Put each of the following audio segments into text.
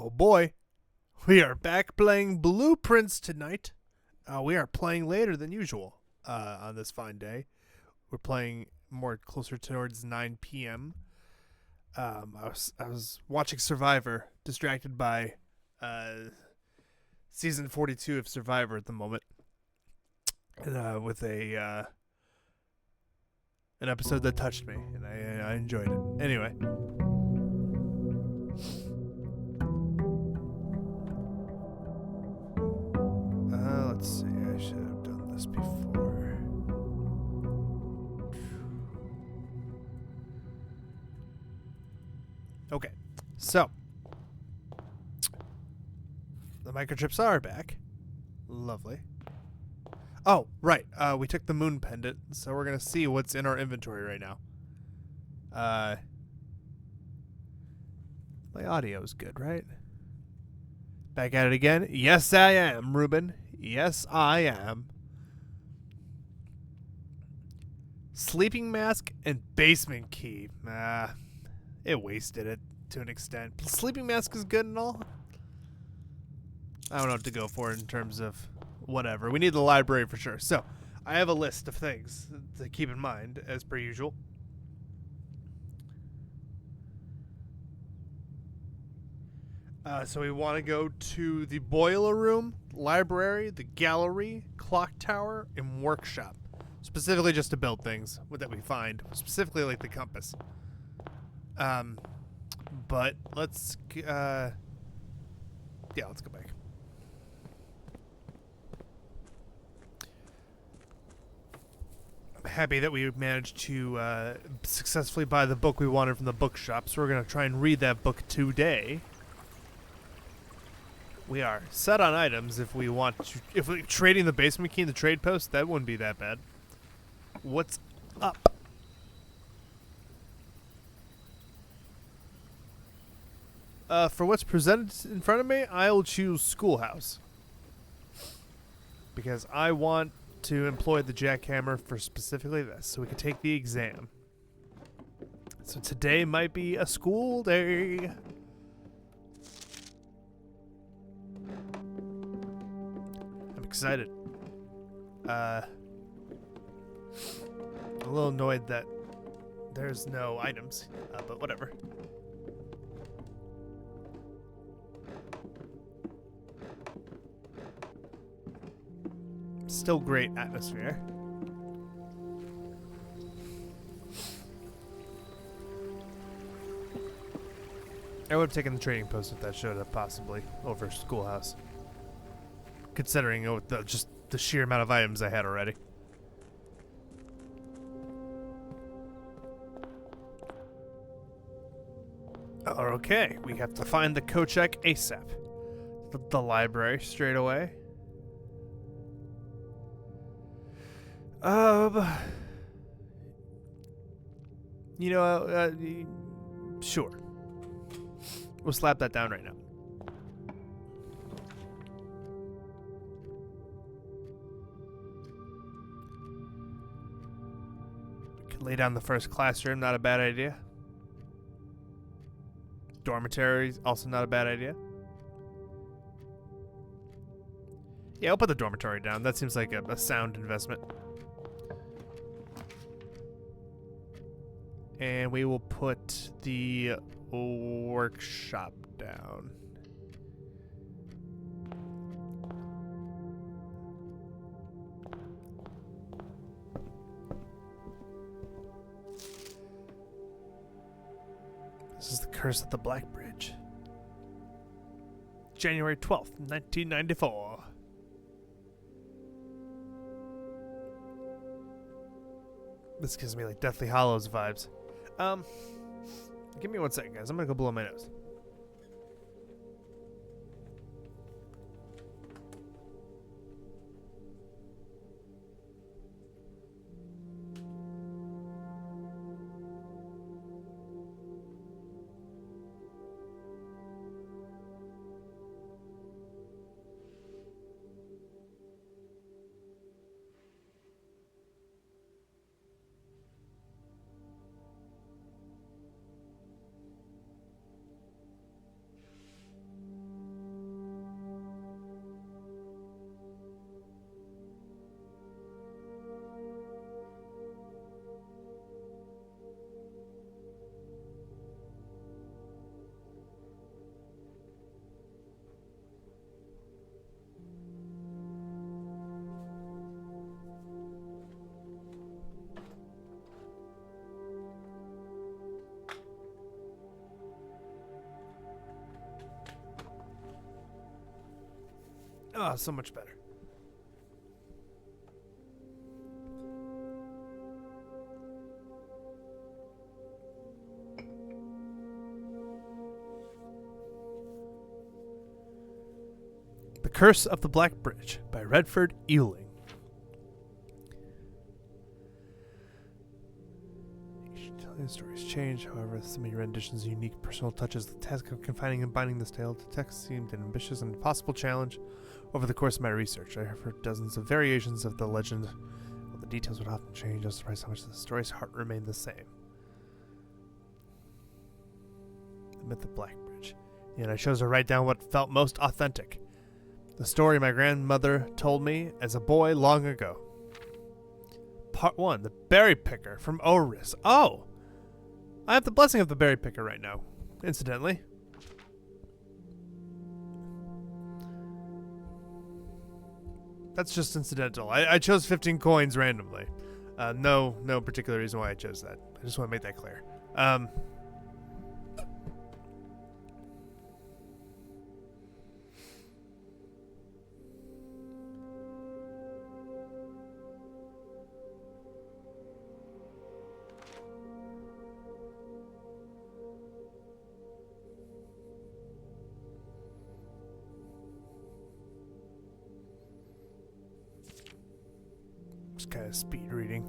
Oh boy, we are back playing Blueprints tonight. We are playing later than usual on this fine day. We're playing more closer towards 9 p.m. I was watching Survivor, distracted by season 42 of Survivor at the moment, and with an episode that touched me, and I enjoyed it. Anyway. Let's see. I should have done this before. Okay, so the microchips are back. Lovely. Oh, right. We took the moon pendant, so we're gonna see what's in our inventory right now. My audio's good, right? Back at it again. Yes, I am, Ruben. Yes, I am. Sleeping mask and basement key. It wasted it to an extent. Sleeping mask is good and all. I don't know what to go for in terms of whatever. We need the library for sure. So, I have a list of things to keep in mind, as per usual. So we want to go to the boiler room, library, the gallery, clock tower, and workshop. Specifically just to build things that we find. Specifically like the compass. But let's, let's go back. I'm happy that we managed to successfully buy the book we wanted from the bookshop, so we're going to try and read that book today. We are set on items if we want to. If we're trading the basement key in the trade post, that wouldn't be that bad. What's up? For what's presented in front of me, I'll choose schoolhouse. Because I want to employ the jackhammer for specifically this, so we can take the exam. So today might be a school day. I'm excited. I'm a little annoyed that there's no items, but whatever. Still great atmosphere. I would have taken the trading post if that showed up possibly over schoolhouse. Considering just the sheer amount of items I had already. Okay, we have to find the Kochek ASAP. The library straight away. Sure. We'll slap that down right now. Could lay down the first classroom, not a bad idea. Dormitories, also not a bad idea. Yeah, I'll put the dormitory down. That seems like a sound investment. And we will put the workshop down. This is the Curse of the Black Bridge. January 12th, 1994. This gives me like Deathly Hallows vibes. Give me 1 second, guys. I'm gonna go blow my nose. Oh, so much better. The Curse of the Black Bridge by Redford Ewing. The stories change, however, some of your renditions' unique personal touches. The task of confining and binding this tale to text seemed an ambitious and impossible challenge. Over the course of my research, I have heard dozens of variations of the legend. While the details would often change, I was surprised how much the story's heart remained the same. The Myth of Black Bridge. And I chose to write down what felt most authentic. The story my grandmother told me as a boy long ago. Part 1. The Berry Picker from Oris. Oh! I have the blessing of the Berry Picker right now, incidentally. That's just incidental. I chose 15 coins randomly. No particular reason why I chose that. I just want to make that clear. Just kind of speed reading.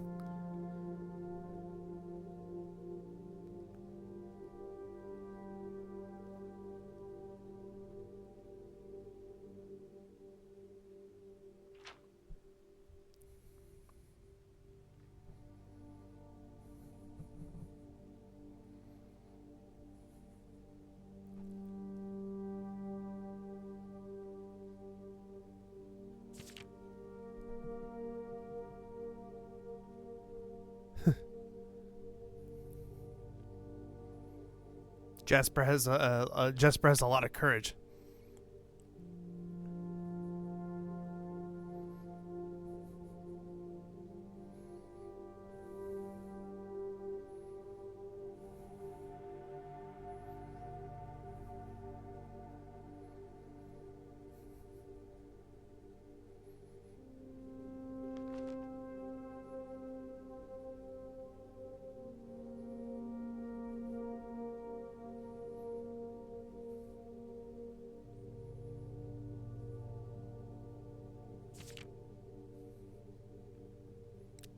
Jasper has a lot of courage.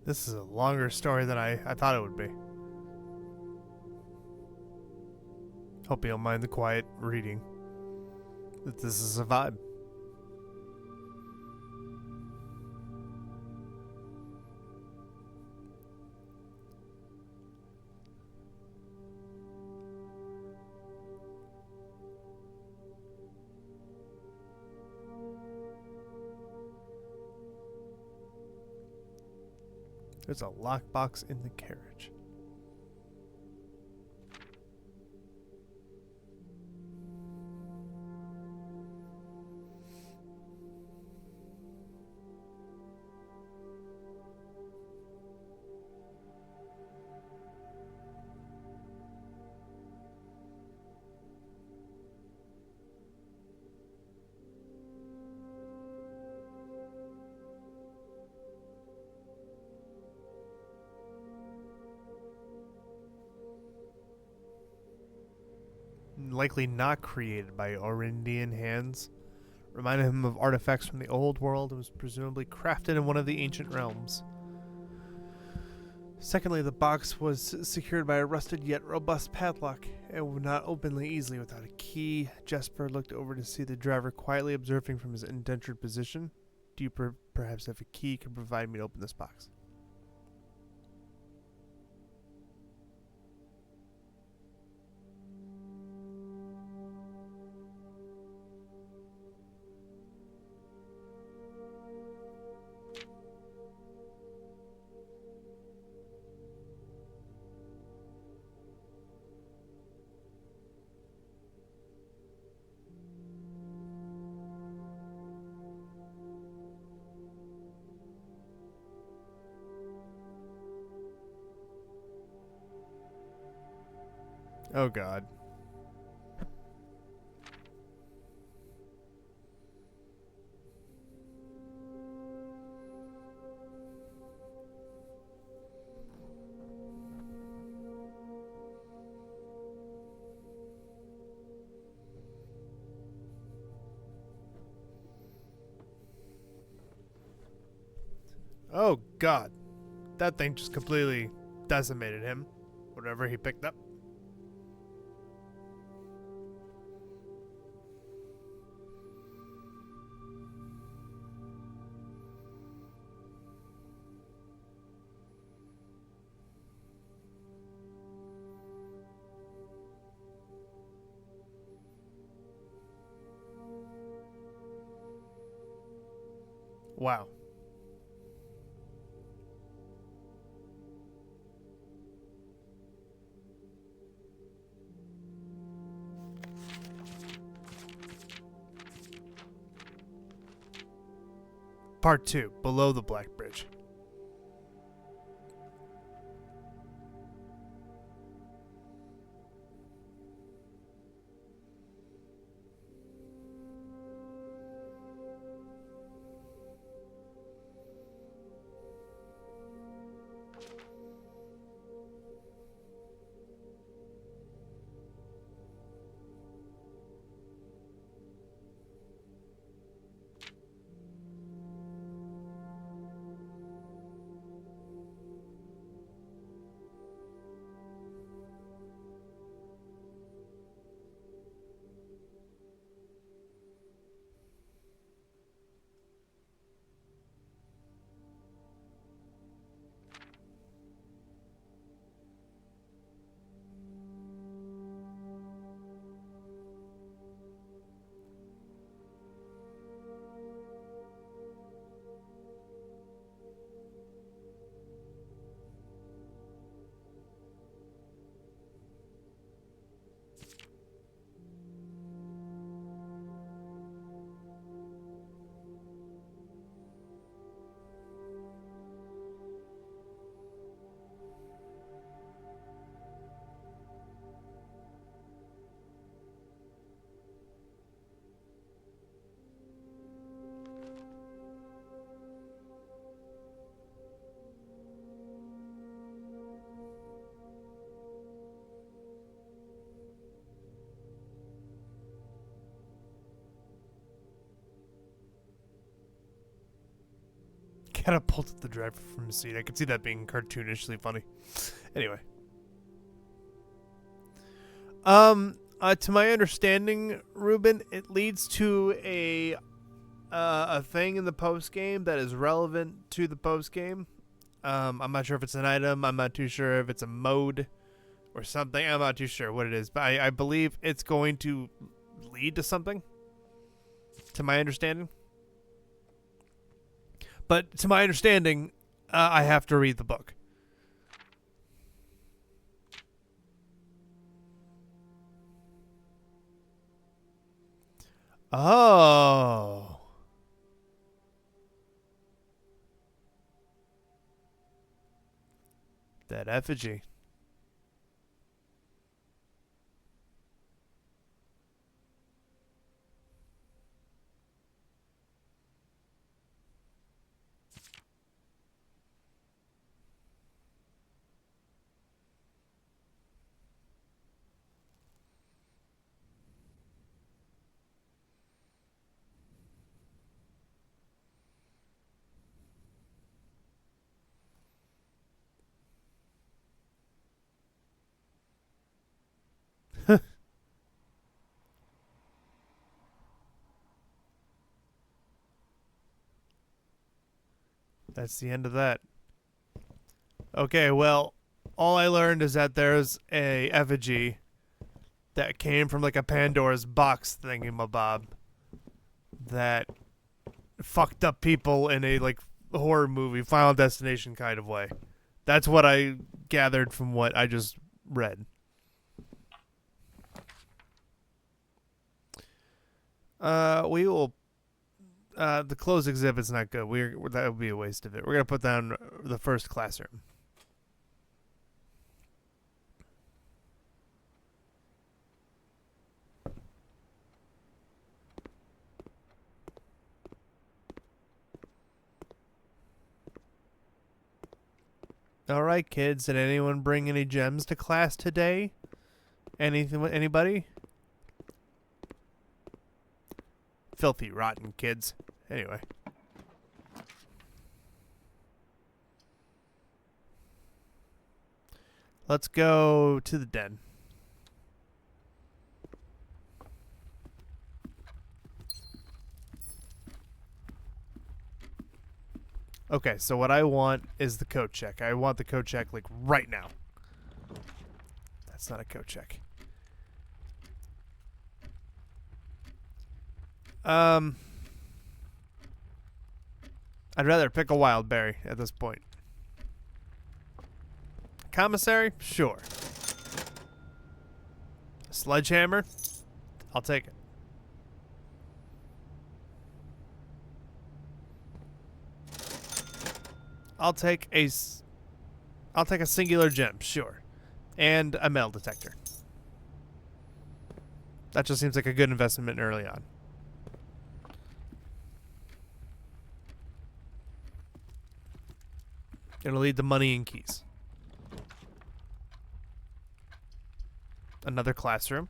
This is a longer story than I thought it would be. Hope you don't mind the quiet reading. That this is a vibe. There's a lockbox in the carriage. Likely not created by Orindian hands. Reminded him of artifacts from the old world and was presumably crafted in one of the ancient realms. Secondly, the box was secured by a rusted yet robust padlock and would not open easily without a key. Jesper looked over to see the driver quietly observing from his indentured position. Do you perhaps have a key you can provide me to open this box? Oh god. Oh, God. That thing just completely decimated him. Whatever he picked up. Wow. Part 2, Below the Black Bridge. Catapulted the driver from his seat. I could see that being cartoonishly funny. Anyway. To my understanding, Ruben, it leads to a thing in the post game that is relevant to the post game. I'm not sure if it's an item. I'm not too sure if it's a mode or something. I'm not too sure what it is, but I believe it's going to lead to something. To my understanding. But to my understanding, I have to read the book. Oh. That effigy. That's the end of that. Okay, well, all I learned is that there's a effigy that came from like a Pandora's box thingamabob that fucked up people in a like horror movie, Final Destination kind of way. That's what I gathered from what I just read. We will. The closed exhibit's not good. That would be a waste of it. We're gonna put down the first classroom. All right, kids. Did anyone bring any gems to class today? Anything? Anybody? Filthy, rotten kids. Anyway. Let's go to the den. Okay, so what I want is the code check. I want the code check like right now. That's not a code check. I'd rather pick a wild berry at this point. Commissary? Sure. Sledgehammer? I'll take it. I'll take a singular gem, sure. And a metal detector. That just seems like a good investment early on. It'll lead to money and keys. Another classroom.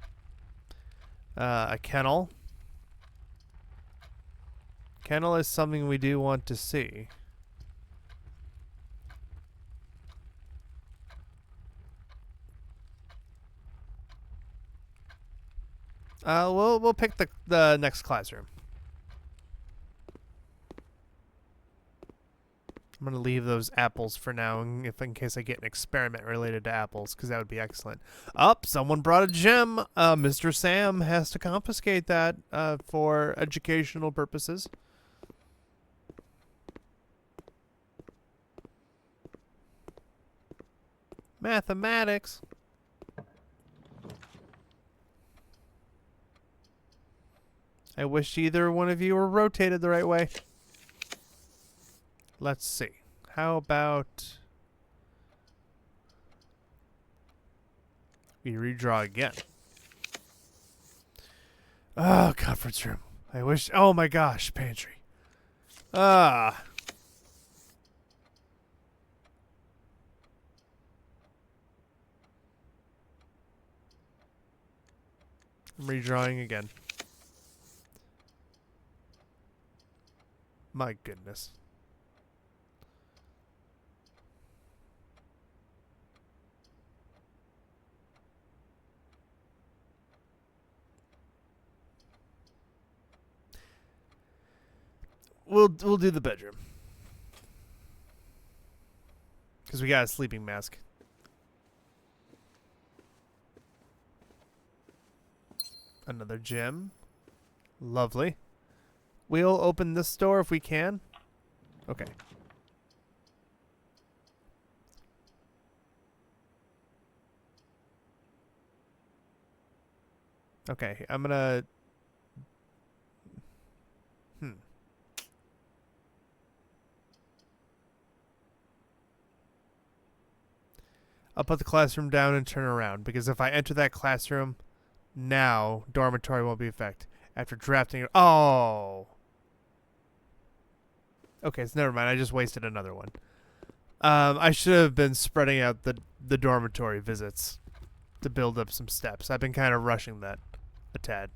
A kennel. Kennel is something we do want to see. We'll pick the next classroom. I'm gonna leave those apples for now, in case I get an experiment related to apples, because that would be excellent. Someone brought a gem. Mr. Sam has to confiscate that for educational purposes. Mathematics. I wish either one of you were rotated the right way. Let's see. How about we redraw again? Oh, conference room. I wish. Oh my gosh, pantry. I'm redrawing again. My goodness. We'll do the bedroom. Because we got a sleeping mask. Another gem. Lovely. We'll open this door if we can. Okay. Okay, I'm gonna... I'll put the classroom down and turn around, because if I enter that classroom now, dormitory won't be affected. After drafting it... Oh! Okay, so never mind. I just wasted another one. I should have been spreading out the dormitory visits to build up some steps. I've been kind of rushing that a tad.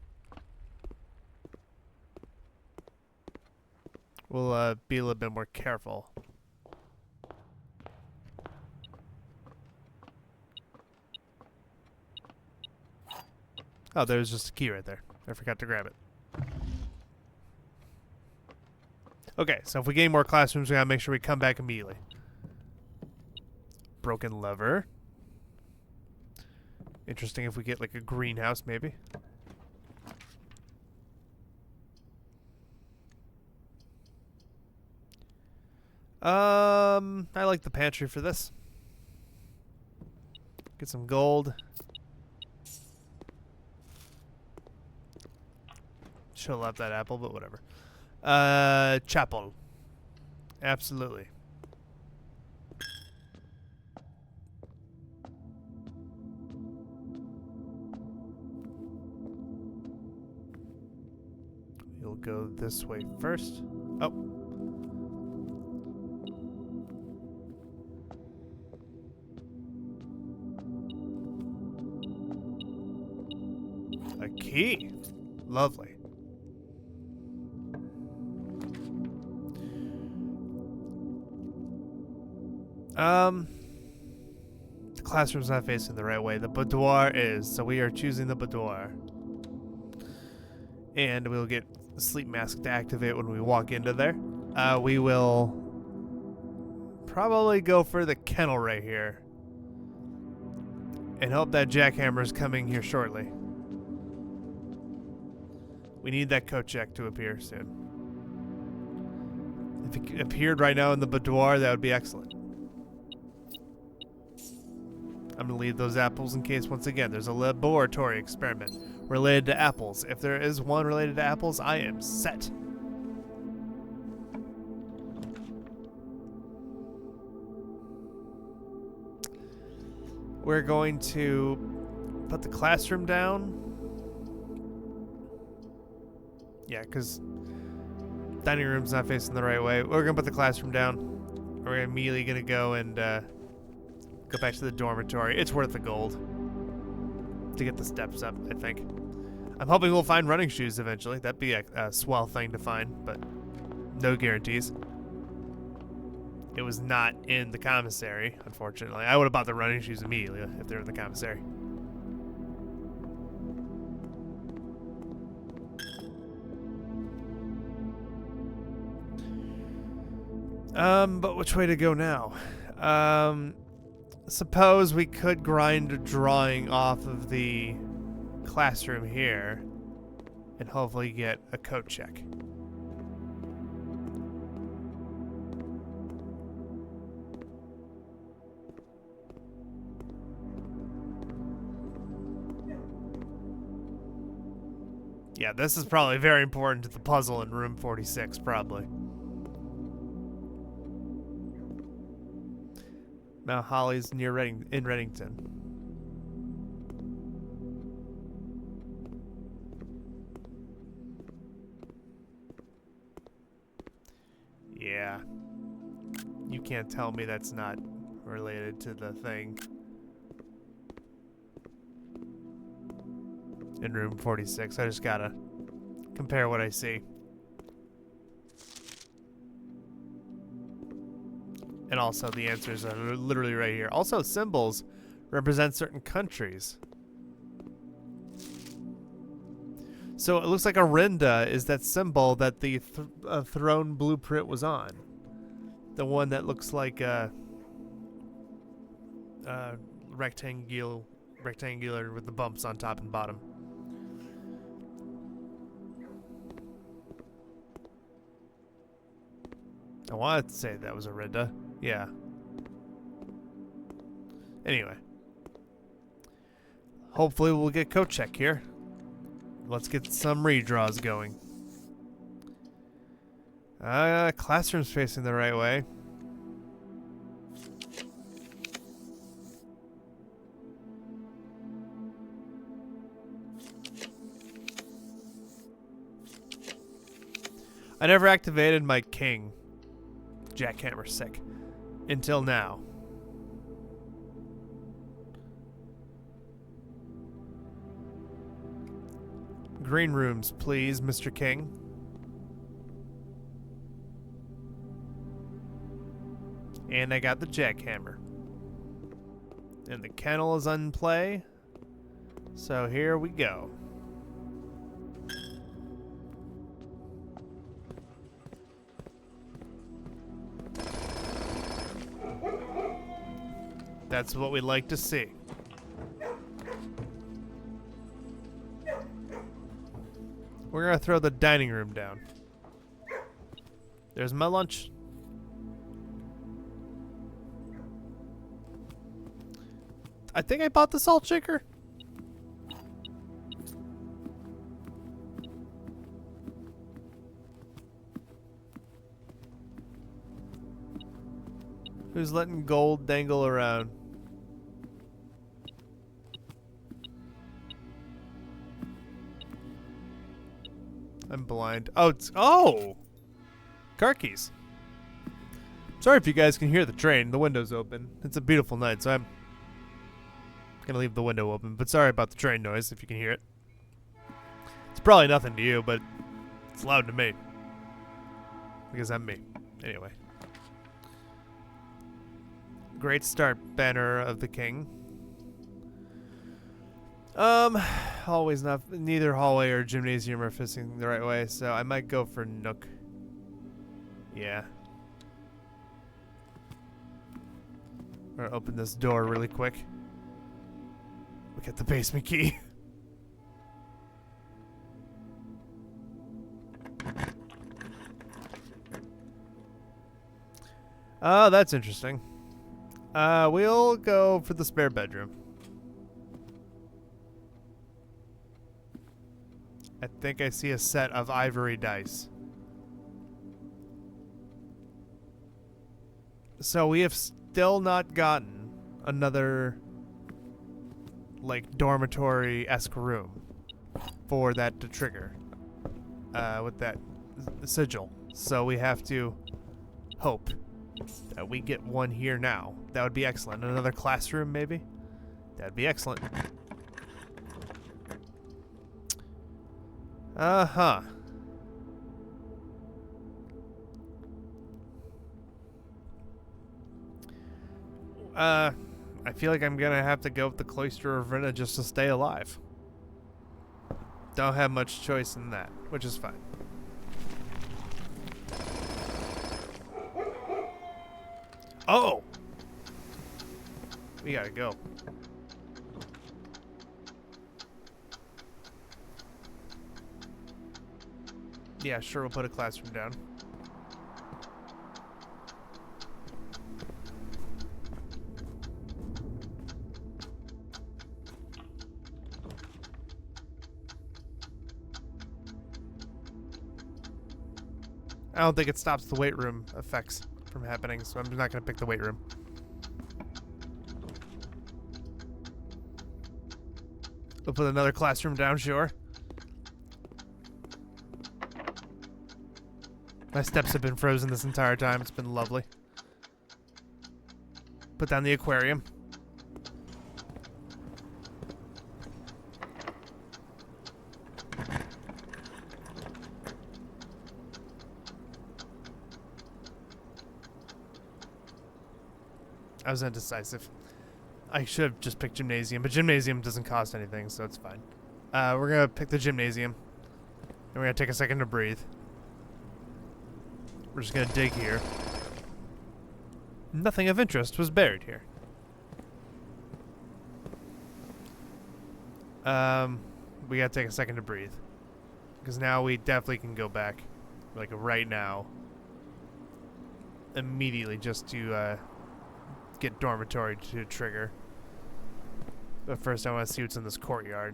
We'll be a little bit more careful. Oh, there's just a key right there. I forgot to grab it. Okay, so if we gain more classrooms, we gotta make sure we come back immediately. Broken lever. Interesting if we get like a greenhouse, maybe. I like the pantry for this. Get some gold. Should have left that apple, but whatever. Chapel. Absolutely. You'll go this way first. Oh. A key. Lovely. The classroom's not facing the right way. The boudoir is, so we are choosing the boudoir. And we'll get the sleep mask to activate when we walk into there. We will probably go for the kennel right here. And hope that jackhammer is coming here shortly. We need that coat check to appear soon. If it appeared right now in the boudoir, that would be excellent. I'm going to leave those apples in case, once again, there's a laboratory experiment related to apples. If there is one related to apples, I am set. We're going to put the classroom down. Yeah, because dining room's not facing the right way. We're going to put the classroom down. We're immediately going to go and go back to the dormitory. It's worth the gold to get the steps up, I think. I'm hoping we'll find running shoes eventually. That'd be a swell thing to find, but no guarantees. It was not in the commissary, unfortunately. I would have bought the running shoes immediately if they were in the commissary. But which way to go now? Suppose we could grind a drawing off of the classroom here and hopefully get a coat check. Yeah, this is probably very important to the puzzle in room 46, probably. Mount Holly's near in Reddington. Yeah. You can't tell me that's not related to the thing. In room 46. I just gotta compare what I see. And also the answers are literally right here. Also, symbols represent certain countries. So it looks like a Rinda is that symbol that the throne blueprint was on. The one that looks like a rectangular with the bumps on top and bottom. I wanted to say that was a Rinda. Yeah. Anyway. Hopefully we'll get coat check here. Let's get some redraws going. Classroom's facing the right way. I never activated my king. Jackhammer sick. Until now. Green rooms, please, Mr. King. And I got the jackhammer. And the kennel is on play. So here we go. That's what we like to see. We're gonna throw the dining room down. There's my lunch. I think I bought the salt shaker. Who's letting gold dangle around? I'm blind. Oh, car keys. Sorry if you guys can hear the train. The window's open. It's a beautiful night, so I'm gonna leave the window open. But sorry about the train noise if you can hear it. It's probably nothing to you, but it's loud to me. Because I'm me. Anyway. Great start, banner of the king. Always not. Neither hallway or gymnasium are facing the right way, so I might go for Nook. Yeah. I'm gonna open this door really quick. We got the basement key. Oh, that's interesting. We'll go for the spare bedroom. I think I see a set of ivory dice. So we have still not gotten another, like, dormitory-esque room for that to trigger with that sigil. So we have to hope that we get one here now. That would be excellent. Another classroom, maybe? That'd be excellent. Uh-huh. I feel like I'm gonna have to go with the Cloister of Rinna just to stay alive. Don't have much choice in that, which is fine. Oh! We gotta go. Yeah, sure, we'll put a classroom down. I don't think it stops the weight room effects from happening, so I'm not going to pick the weight room. We'll put another classroom down, sure. My steps have been frozen this entire time. It's been lovely. Put down the aquarium. I was indecisive. I should have just picked gymnasium, but gymnasium doesn't cost anything, so it's fine. We're gonna pick the gymnasium. And we're gonna take a second to breathe. We're just gonna dig here. Nothing of interest was buried here. We gotta take a second to breathe. Because now we definitely can go back. Like, right now. Immediately, just to, get dormitory to trigger. But first I want to see what's in this courtyard.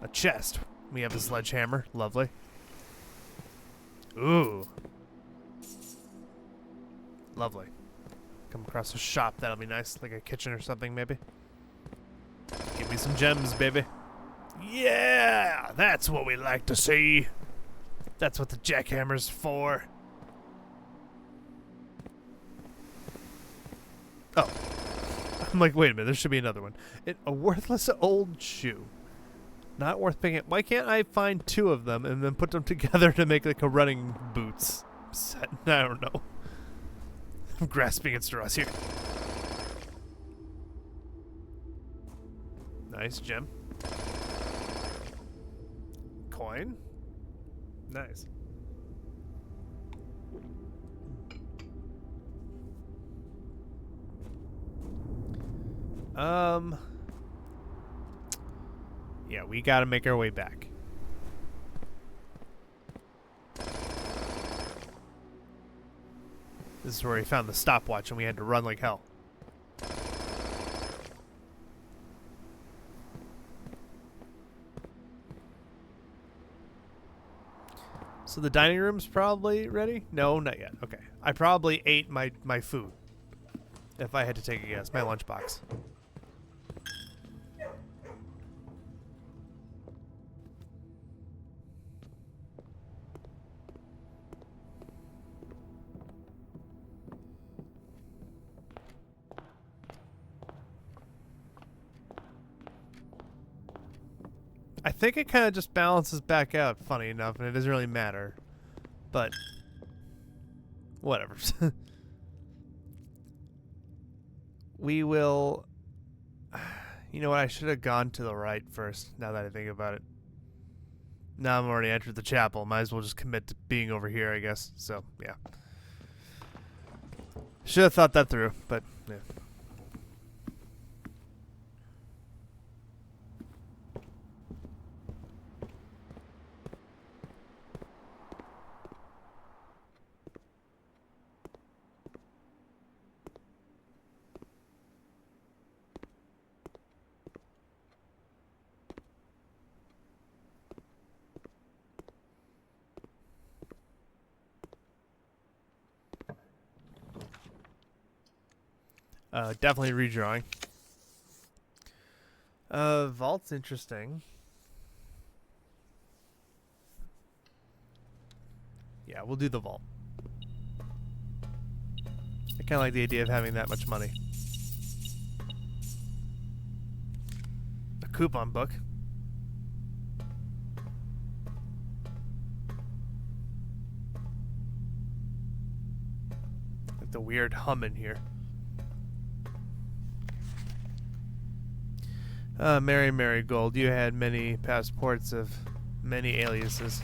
A chest. We have a sledgehammer. Lovely. Ooh. Lovely. Come across a shop. That'll be nice. Like a kitchen or something, maybe. Give me some gems, baby. Yeah! That's what we like to see. That's what the jackhammer's for. Oh. I'm like, wait a minute, there should be another one. A worthless old shoe. Not worth picking up. Why can't I find two of them and then put them together to make like a running boots set? I don't know. I'm grasping at straws here. Nice gem. Coin. Nice. Yeah, we gotta make our way back. This is where we found the stopwatch and we had to run like hell. So the dining room's probably ready? No, not yet. Okay. I probably ate my food. If I had to take a guess. My lunchbox. I think it kind of just balances back out, funny enough, and it doesn't really matter. But, whatever. We will... You know what? I should have gone to the right first, now that I think about it. Now I'm already entered the chapel. Might as well just commit to being over here, I guess. So, yeah. Should have thought that through, but, yeah. Definitely redrawing. Vault's interesting. Yeah, we'll do the vault. I kind of like the idea of having that much money. A coupon book. Like the weird hum in here. Mary Marigold, you had many passports of many aliases.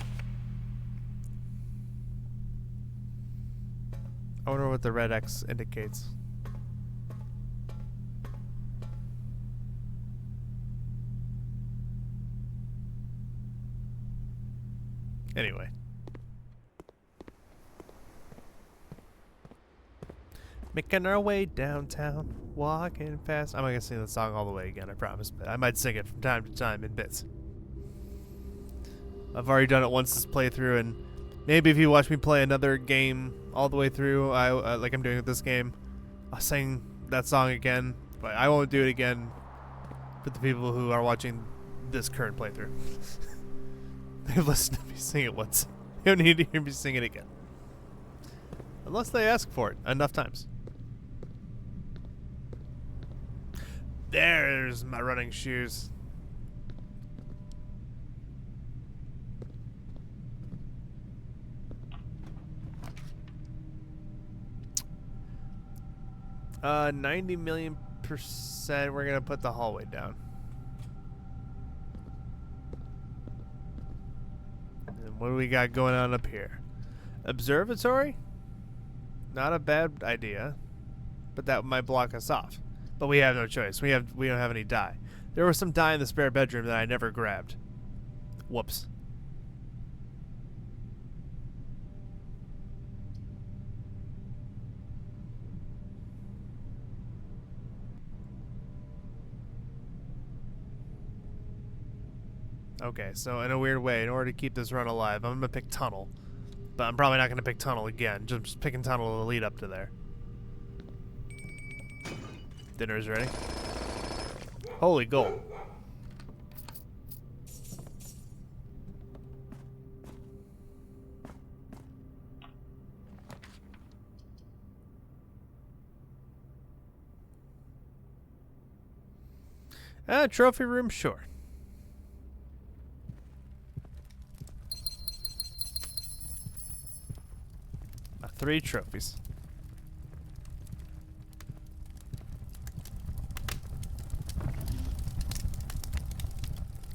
I wonder what the red X indicates. Anyway. Making our way downtown, walking fast. I'm not gonna sing the song all the way again, I promise, but I might sing it from time to time in bits. I've already done it once this playthrough, and maybe if you watch me play another game all the way through, like I'm doing with this game, I'll sing that song again, but I won't do it again for the people who are watching this current playthrough. They've listened to me sing it once. They don't need to hear me sing it again. Unless they ask for it enough times. There's my running shoes. Uh, 90 million %. We're gonna put the hallway down. And what do we got going on up here? Observatory? Not a bad idea, but that might block us off. But we have no choice. We don't have any dye. There was some dye in the spare bedroom that I never grabbed. Whoops. Okay, so in a weird way, in order to keep this run alive, I'm gonna pick tunnel. But I'm probably not gonna pick tunnel again. Just picking tunnel to lead up to there. Dinner's ready. Holy gold. Trophy room, sure. Three trophies.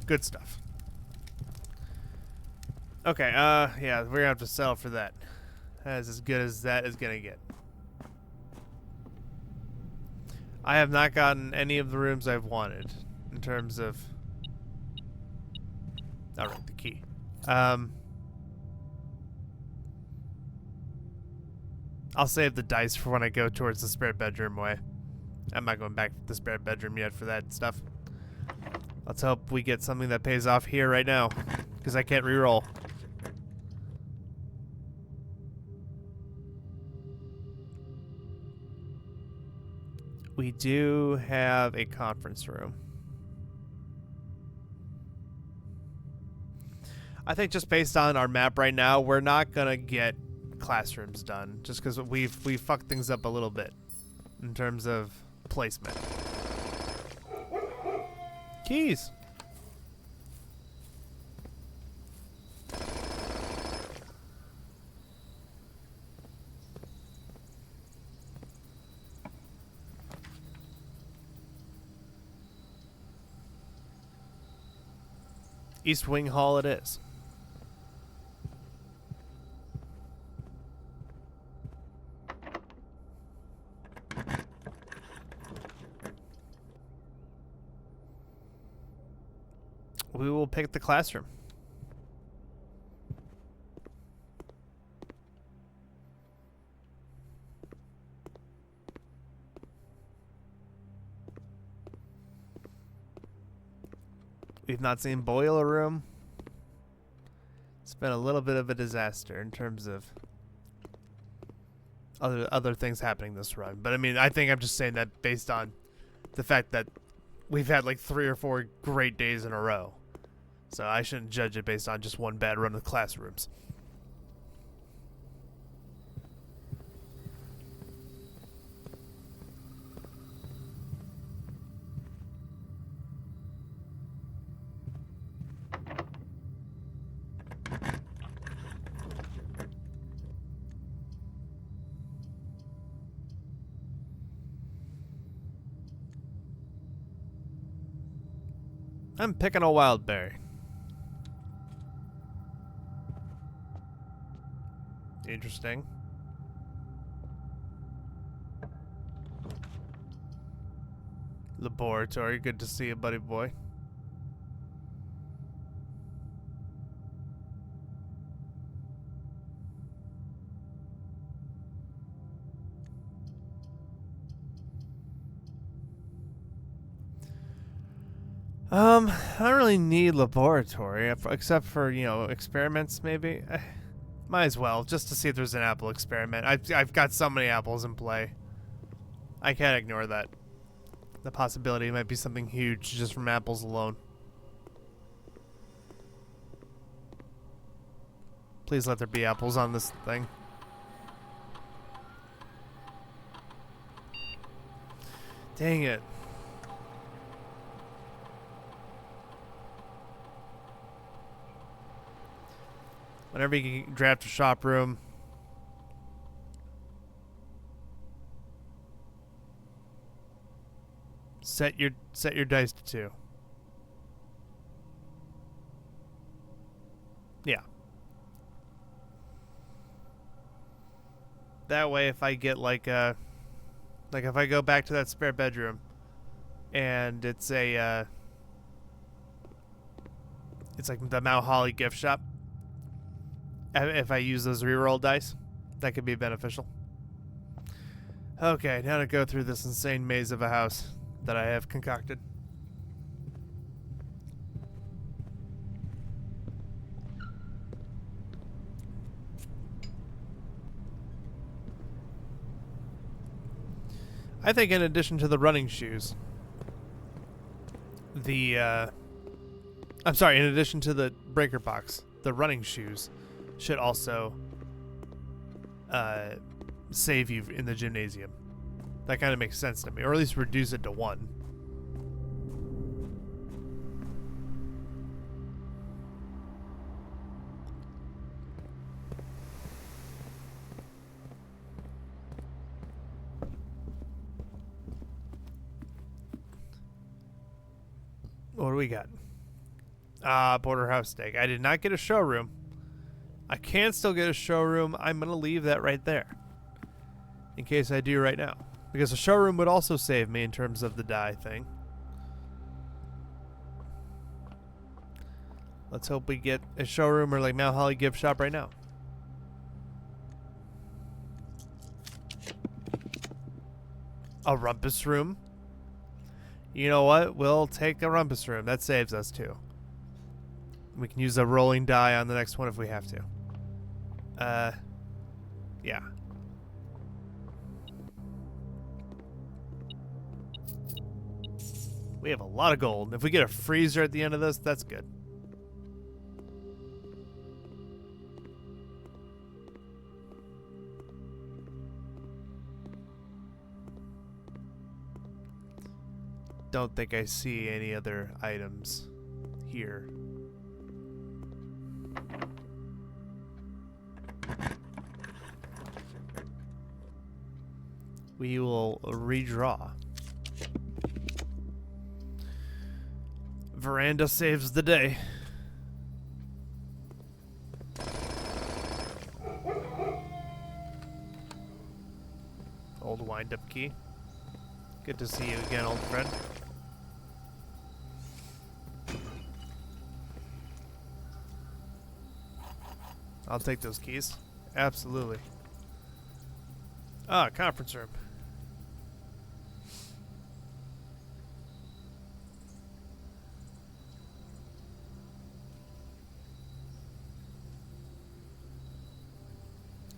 Good stuff. Okay, yeah, we're gonna have to settle for that. That's as good as that is gonna get. I have not gotten any of the rooms I've wanted in terms of... Alright, the key. I'll save the dice for when I go towards the spare bedroom way. I'm not going back to the spare bedroom yet for that stuff. Let's hope we get something that pays off here right now, because I can't reroll. We do have a conference room. I think just based on our map right now, we're not gonna get classrooms done, just because we fucked things up a little bit in terms of placement. Keys. East Wing Hall it is. We will pick the classroom. We've not seen Boiler Room. It's been a little bit of a disaster in terms of other things happening this run. But I mean, I think I'm just saying that based on the fact that we've had like 3 or 4 great days in a row. So I shouldn't judge it based on just one bad run of classrooms. I'm picking a wild berry. Interesting. Laboratory, good to see you, buddy boy. I don't really need laboratory, except for, you know, experiments, maybe. Might as well, just to see if there's an apple experiment. I've got so many apples in play. I can't ignore that. The possibility might be something huge just from apples alone. Please let there be apples on this thing. Dang it. Whenever you can draft a shop room, set your dice to 2. Yeah. That way, if I get like if I go back to that spare bedroom, and it's a it's like the Mount Holly gift shop. If I use those reroll dice, that could be beneficial. Okay, now to go through this insane maze of a house that I have concocted. I think in addition to the running shoes, in addition to the breaker box, the running shoes should also save you in the gymnasium. That kind of makes sense to me, or at least reduce it to 1. What do we got? Porterhouse steak. I did not get a showroom. I can still get a showroom. I'm going to leave that right there. In case I do right now. Because a showroom would also save me in terms of the die thing. Let's hope we get a showroom or like Mount Holly gift shop right now. A rumpus room. You know what? We'll take a rumpus room. That saves us too. We can use a rolling die on the next one if we have to. Yeah. We have a lot of gold. If we get a freezer at the end of this, that's good. Don't think I see any other items here. We will redraw. Veranda saves the day. Old wind-up key. Good to see you again, old friend. I'll take those keys. Absolutely. Ah, conference room.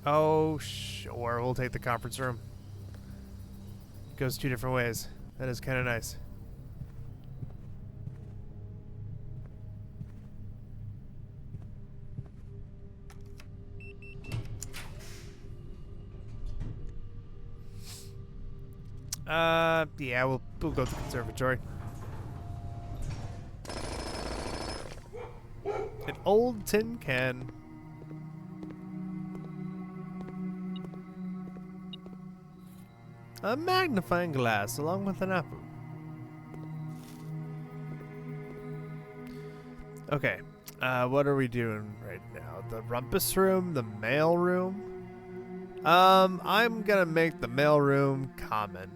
Oh, sure. We'll take the conference room. It goes 2 different ways. That is kind of nice. Yeah, we'll go to the conservatory. An old tin can. A magnifying glass along with an apple. Okay, what are we doing right now? The rumpus room, the mail room? I'm gonna make the mail room common.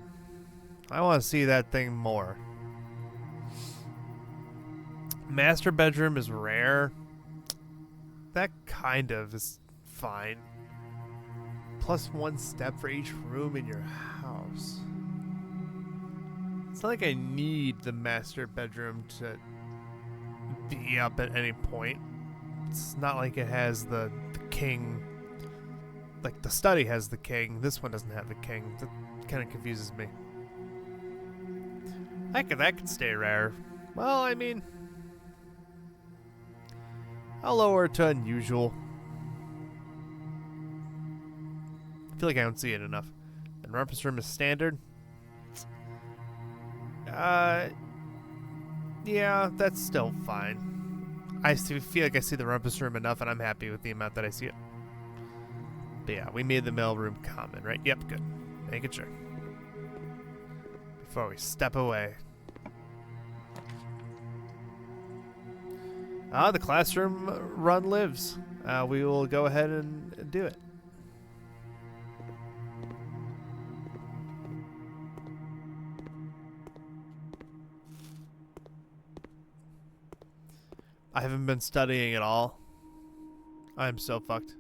I want to see that thing more. Master bedroom is rare. That kind of is fine. +1 step for each room in your house. It's not like I need the master bedroom to be up at any point. It's not like it has the king. Like the study has the king. This one doesn't have the king. That kind of confuses me. That could stay rare. Well, I mean, I'll lower it to unusual. I feel like I don't see it enough. And rumpus room is standard. Yeah, that's still fine. I feel like I see the rumpus room enough, and I'm happy with the amount that I see it. But yeah, we made the mail room common, right? Yep, good. Making sure. Before we step away. The classroom run lives. We will go ahead and do it. I haven't been studying at all. I'm so fucked.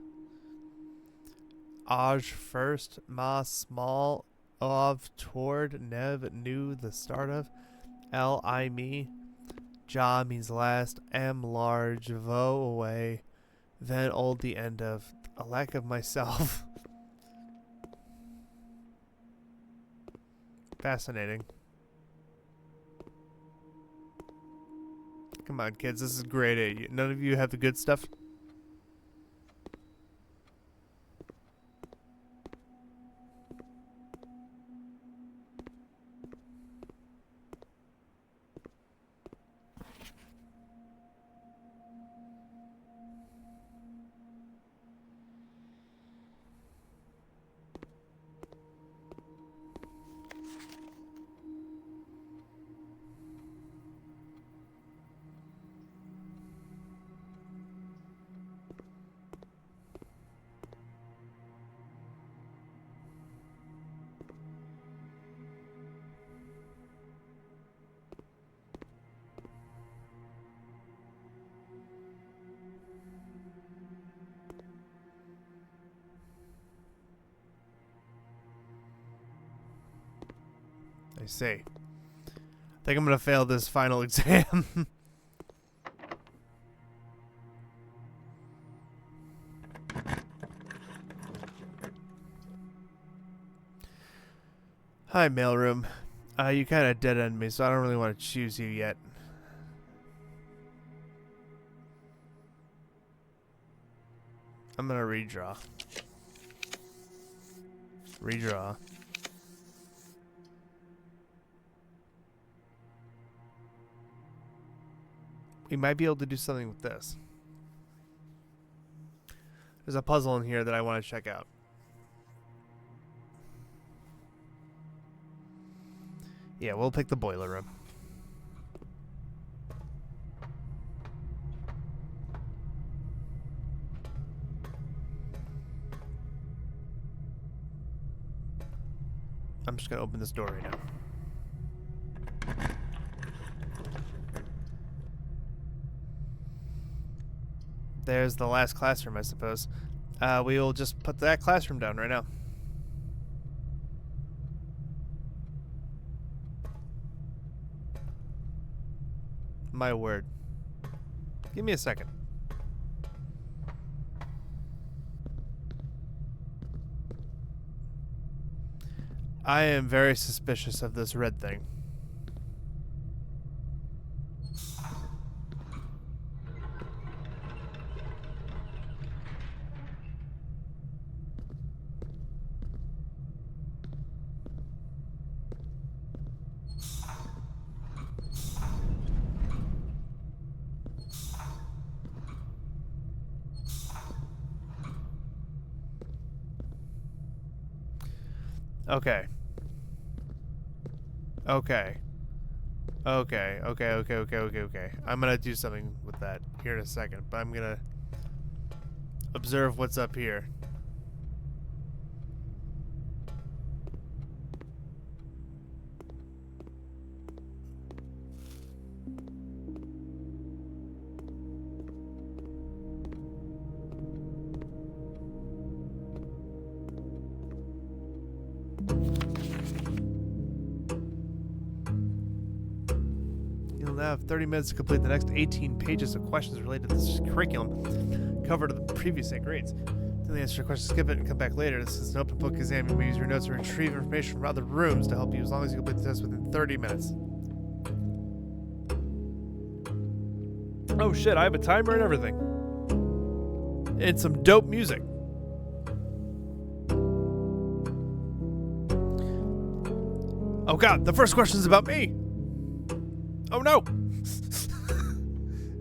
Aj first, ma small, of toward, nev new, the start of, l I me, ja means last, am large, vo away, then old the end of, a lack of myself. Fascinating. Come on, kids, this is grade 8. None of you have the good stuff? I see. I think I'm gonna fail this final exam. Hi, mailroom. You kind of dead-end me, so I don't really want to choose you yet. I'm gonna redraw. Redraw. We might be able to do something with this. There's a puzzle in here that I want to check out. Yeah, we'll pick the boiler room. I'm just gonna open this door right now. There's the last classroom, I suppose. We will just put that classroom down right now. My word. Give me a second. I am very suspicious of this red thing. Okay. Okay. Okay. I'm gonna do something with that here in a second, but I'm gonna observe what's up here. You'll now have 30 minutes to complete the next 18 pages of questions related to this curriculum covered in the previous 8 grades. Then the answer to your question, skip it and come back later. This is an open book exam. You may use your notes to retrieve information from other rooms to help you as long as you complete the test within 30 minutes. Oh shit, I have a timer and everything. And some dope music. Oh god, the first question is about me! Oh no!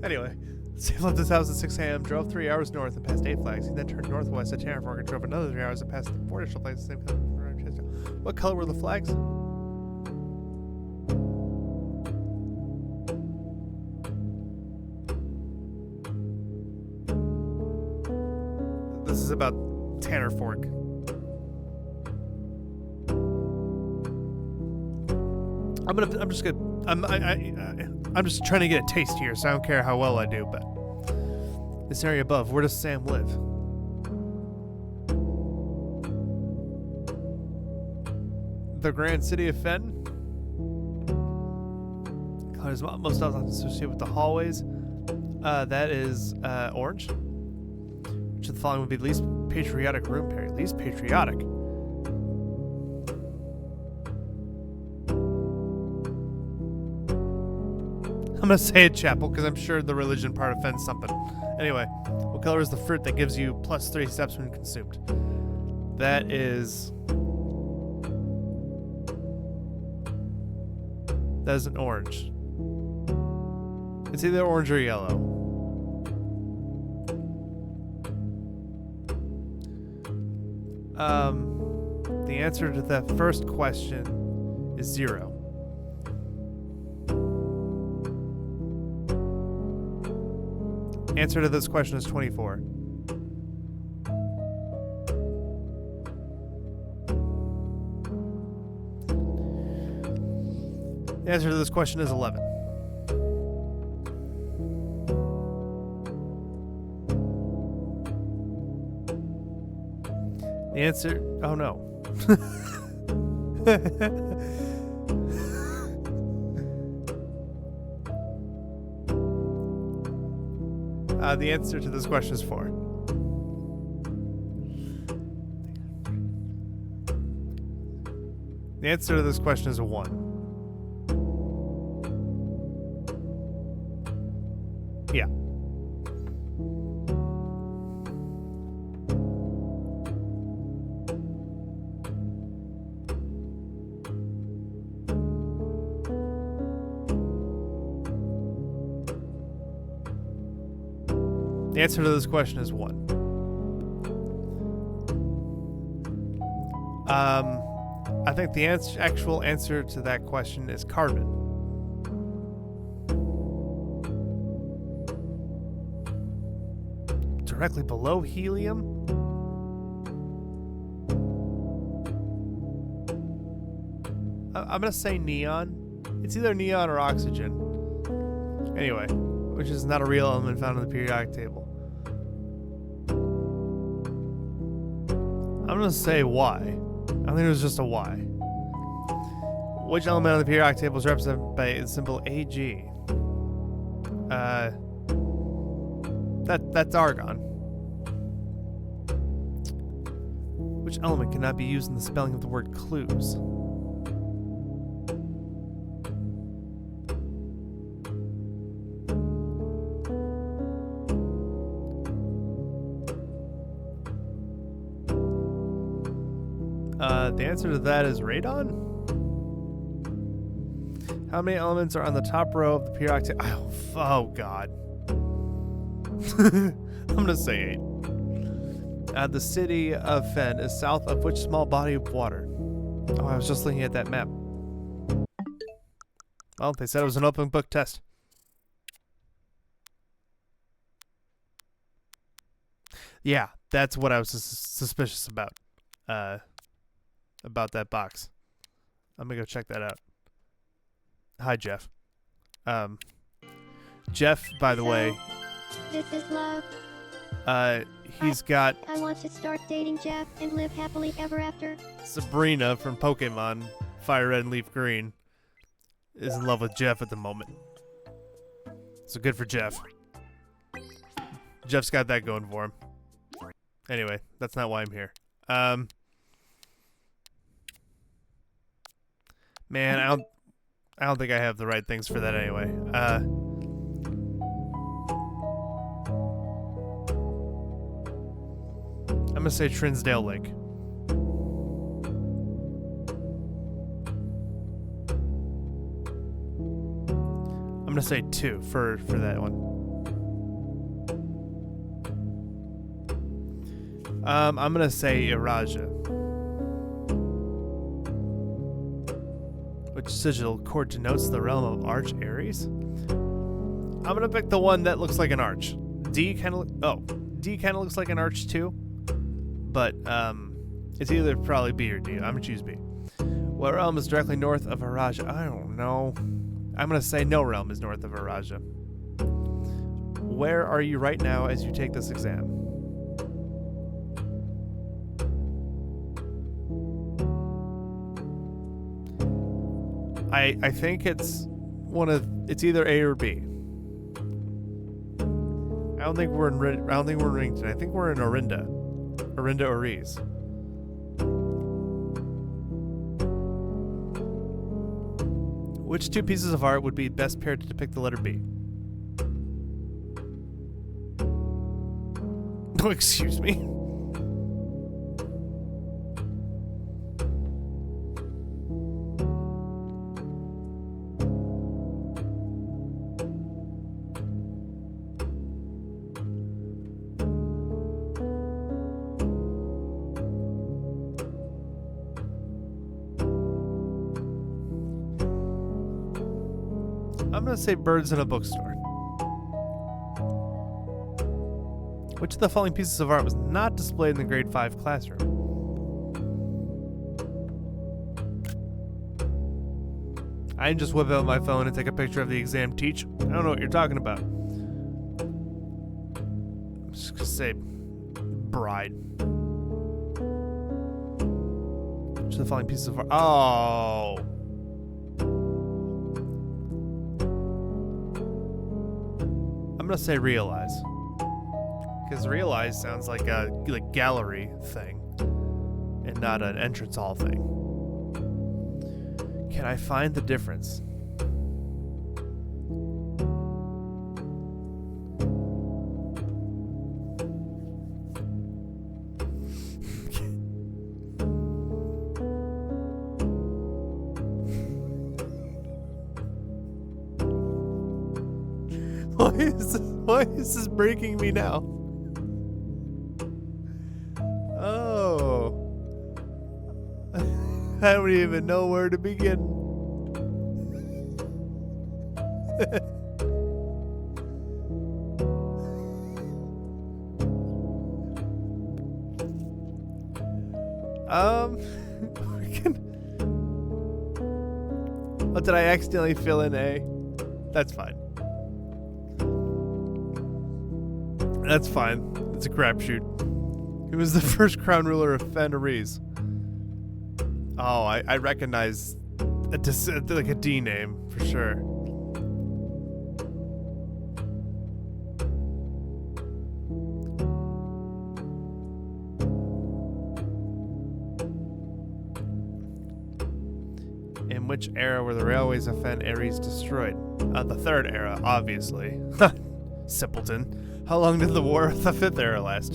Anyway, Sam left his house at 6 a.m., drove 3 hours north and passed 8 flags. He then turned northwest at Terrafork and drove another 3 hours and passed 4 additional flags. The same color. What color were the flags? This is about Tanner Fork. I'm just trying to get a taste here, so I don't care how well I do, but this area above, where does Sam live? The Grand City of Fen? Colors most often associated with the hallways. That is orange. Which of the following would be the least patriotic room pair? Least patriotic. I'm gonna say it, Chapel, because I'm sure the religion part offends something. Anyway, what color is the fruit that gives you plus 3 steps when consumed? That is an orange. It's either orange or yellow. The answer to that first question is 0. Answer to this question is 24. The answer to this question is 11. The answer... Oh no. The answer to this question is 4. The answer to this question is a 1. Yeah. The answer to this question is 1. I think the actual answer to that question is carbon. Directly below helium? I'm gonna say neon. It's either neon or oxygen. Anyway, which is not a real element found in the periodic table. I'm gonna say Y. I think it was just a Y. Which element on the periodic table is represented by the symbol Ag? That's argon. Which element cannot be used in the spelling of the word clues? The answer to that is radon. How many elements are on the top row of the periodic table? Oh God. I'm gonna say 8. The city of Fen is south of which small body of water? Oh, I was just looking at that map. Well, they said it was an open book test. Yeah, that's what I was suspicious about. About that box. I'm gonna go check that out. Hi, Jeff. Jeff, by the way. This is love. He's got I want to start dating Jeff and live happily ever after. Sabrina from Pokemon Fire Red and Leaf Green is in love with Jeff at the moment. So good for Jeff. Jeff's got that going for him. Anyway, that's not why I'm here. Man, I don't think I have the right things for that anyway. I'm gonna say Trinsdale Lake. I'm gonna say 2 for that one. I'm gonna say Iraja. Which sigil chord denotes the realm of Arch Aries? I'm gonna pick the one that looks like an arch. D kind of looks like an arch too, but it's either probably B or D. I'm gonna choose B. What realm is directly north of Iraja? I don't know. I'm gonna say no realm is north of Iraja. Where are you right now as you take this exam? I think it's either A or B. I don't think we're in Rington. I think we're in Orinda. Orinda Oriz. Which 2 pieces of art would be best paired to depict the letter B? Oh, excuse me. I'm going to say birds in a bookstore. Which of the following pieces of art was not displayed in the grade 5 classroom? I didn't just whip out my phone and take a picture of the exam teach. I don't know what you're talking about. I'm just going to say bride. Which of the following pieces of art? Oh. I'm gonna say realize, because realize sounds like a gallery thing, and not an entrance hall thing. Can I find the difference? Why is this breaking me now? Oh. I don't even know where to begin. Oh, did I accidentally fill in A? That's fine. That's fine. It's a crapshoot. Who was the first crown ruler of Fenris? Oh, I recognize like a D name for sure. In which era were the railways of Fen Ares destroyed? The third era, obviously. Simpleton. How long did the War of the Fifth Era last?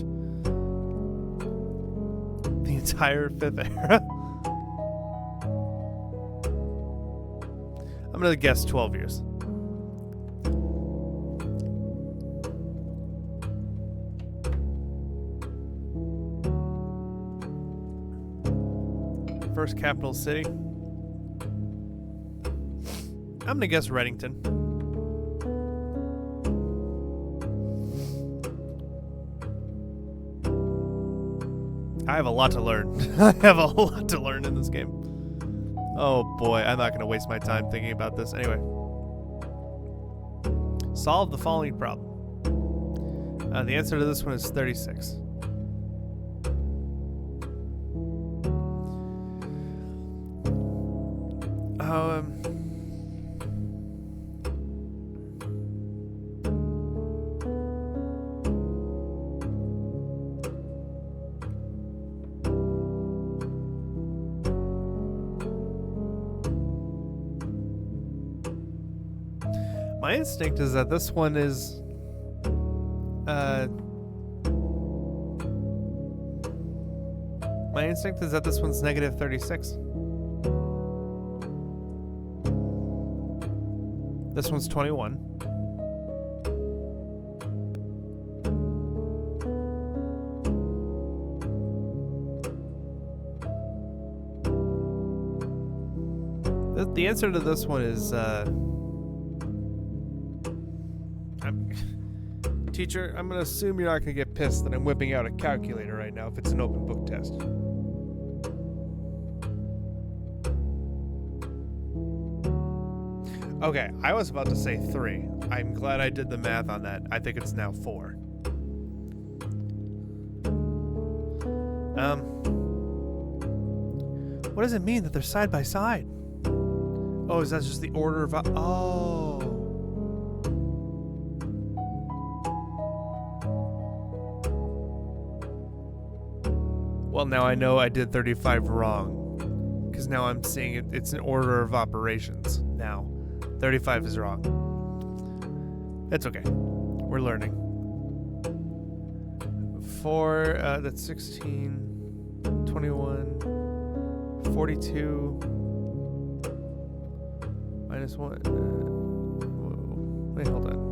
The entire Fifth Era? I'm gonna guess 12 years. First capital city? I'm gonna guess Reddington. I have a lot to learn. I have a lot to learn in this game. Oh boy, I'm not gonna waste my time thinking about this. Anyway. Solve the following problem. The answer to this one is 36. My instinct is that this one is my instinct is that this one's negative 36. This one's 21. The answer to this one is Teacher, I'm going to assume you're not going to get pissed that I'm whipping out a calculator right now if it's an open book test. Okay, I was about to say 3. I'm glad I did the math on that. I think it's now 4. What does it mean that they're side by side? Oh, is that just the order of... Oh... Well, now I know I did 35 wrong. Because now I'm seeing it's an order of operations now. 35 is wrong. It's okay. We're learning. 4, that's 16, 21, 42, minus 1. Whoa. Wait, hold on.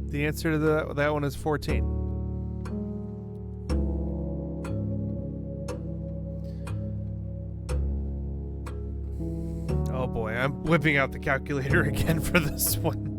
The answer to that one is 14. Oh boy, I'm whipping out the calculator again for this one.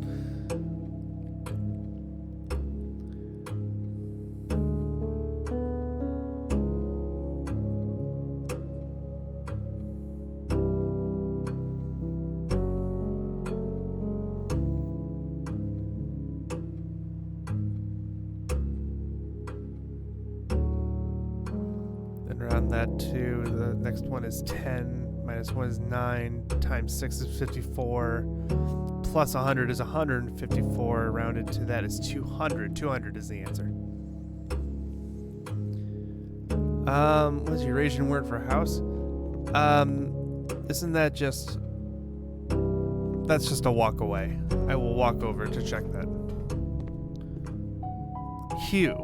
Round that to the next one is 10, minus 1 is 9, times 6 is 54, plus 100 is 154, rounded to that is 200. 200 is the answer. What's the Eurasian word for house? Isn't that just... That's just a walk away. I will walk over to check that. Hue.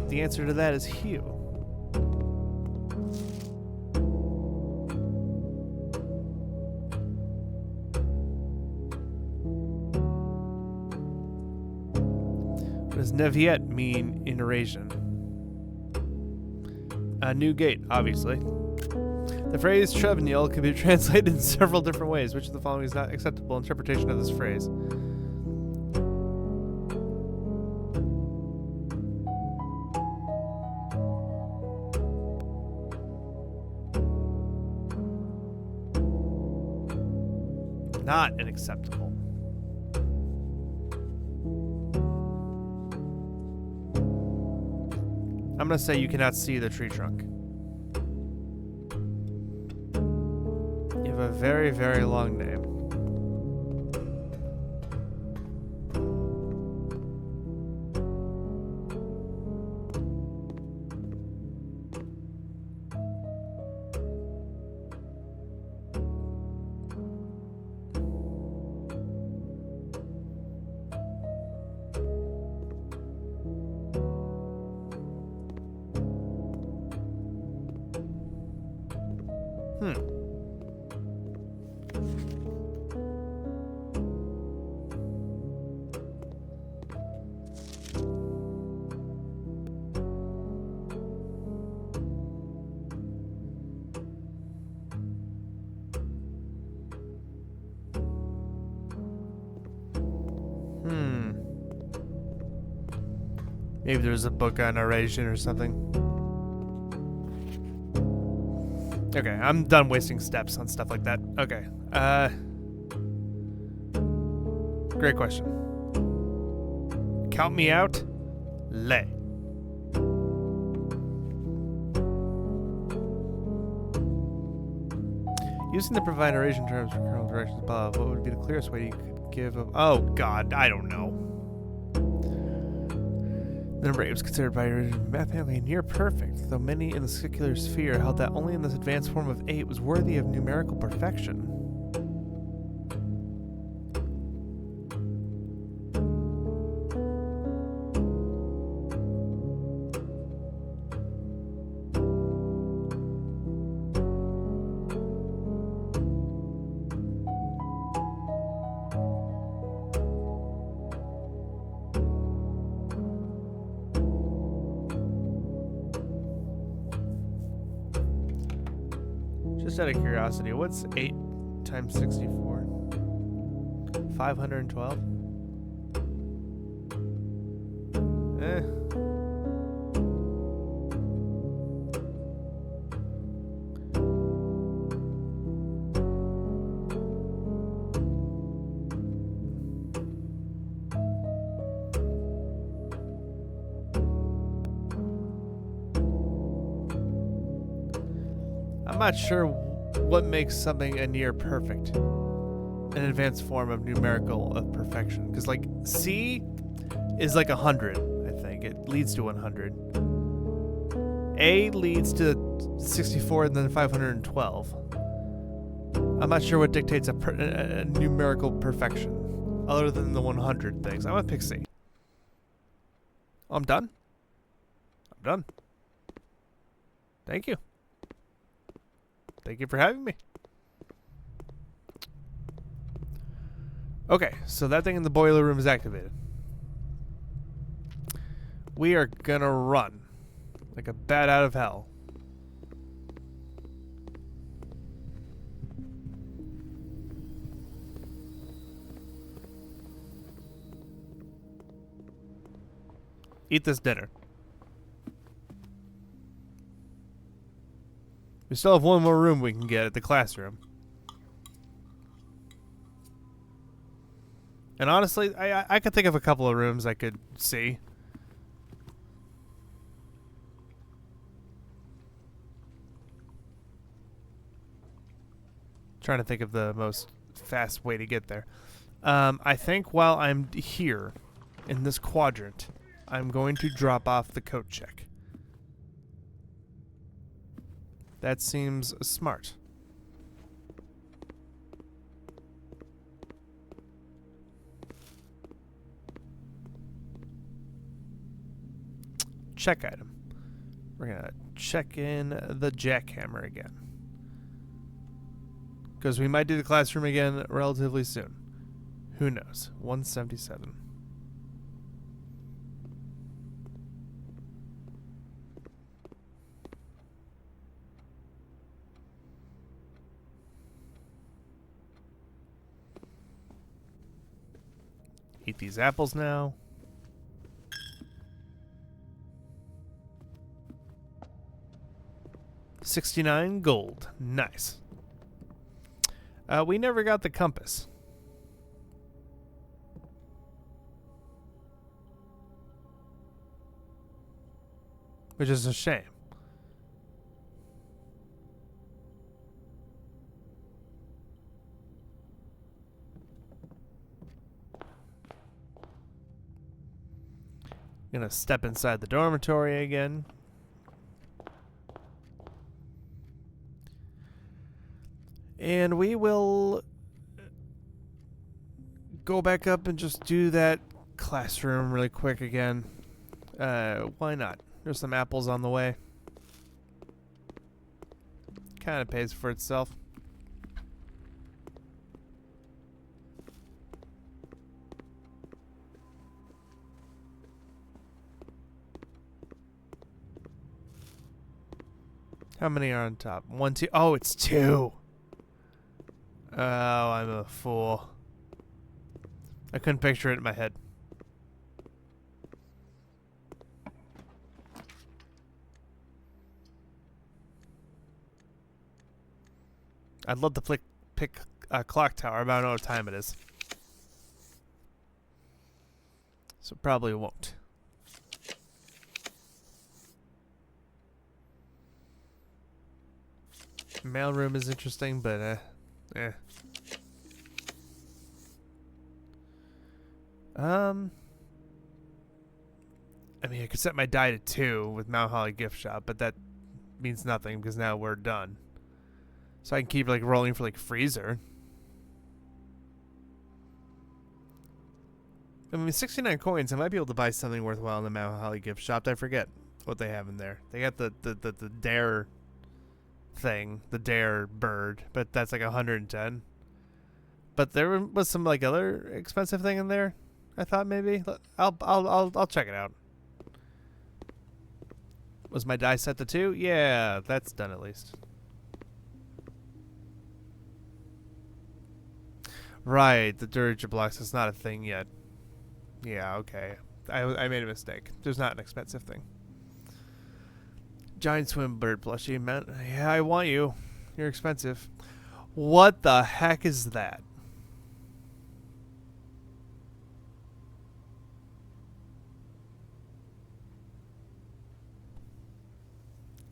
The answer to that is hue. What does Neviet mean in Eurasian? A new gate, obviously. The phrase shove and yell can be translated in several different ways. Which of the following is not acceptable interpretation of this phrase? Not unacceptable. I'm going to say you cannot see the tree trunk. You have a very, very long name. Maybe there's a book on narration or something. Okay, I'm done wasting steps on stuff like that. Okay. Great question. Count me out. Lay. Using the provide narration terms for current directions above, what would be the clearest way you could give a... Oh, God, I don't know. The number 8 was considered by mathematically near perfect, though many in the secular sphere held that only in this advanced form of 8 was worthy of numerical perfection. Just out of curiosity, what's 8 times 64? 512? I'm not sure what makes something a near perfect, an advanced form of numerical of perfection. Because like C is like 100, I think. It leads to 100. A leads to 64 and then 512. I'm not sure what dictates a numerical perfection other than the 100 things. I'm going to pick C. Oh, I'm done? I'm done. Thank you. Thank you for having me. Okay, so that thing in the boiler room is activated. We are gonna run like a bat out of hell. Eat this dinner. We still have one more room we can get at the classroom. And honestly, I could think of a couple of rooms I could see. Trying to think of the most fast way to get there. I think while I'm here in this quadrant, I'm going to drop off the coat check. That seems smart. Check item. We're gonna check in the jackhammer again, because we might do the classroom again relatively soon. Who knows? 177. Eat these apples now. $69 gold. Nice. We never got the compass. Which is a shame. Gonna step inside the dormitory again. And we will go back up and just do that classroom really quick again. Why not? There's some apples on the way. Kind of pays for itself. How many are on top? 1, 2. Oh, it's 2. Oh, I'm a fool. I couldn't picture it in my head. I'd love to pick a clock tower, but I don't know what time it is. So probably won't. Mailroom is interesting, but eh. I mean, I could set my die to 2 with Mount Holly gift shop, but that means nothing because now we're done. So I can keep like rolling for like freezer. I mean, 69 coins. I might be able to buy something worthwhile in the Mount Holly gift shop. I forget what they have in there. They got the dare thing, the dare bird, but that's like 110. But there was some like other expensive thing in there. I thought maybe I'll check it out. Was my die set to 2? Yeah, that's done at least. Right, the Durager blocks is not a thing yet. Yeah, okay. I made a mistake. There's not an expensive thing. Giant swim bird plushie, man. Yeah, I want you. You're expensive. What the heck is that?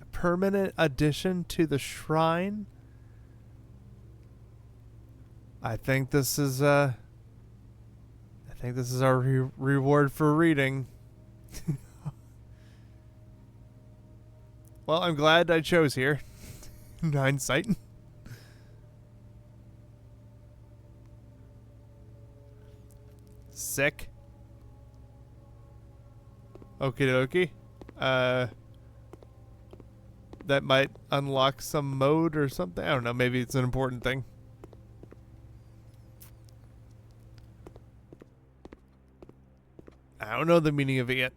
A permanent addition to the shrine? I think this is our reward for reading. Well, I'm glad I chose here. In hindsight. Sick. Okie dokie. That might unlock some mode or something. I don't know. Maybe it's an important thing. I don't know the meaning of it yet.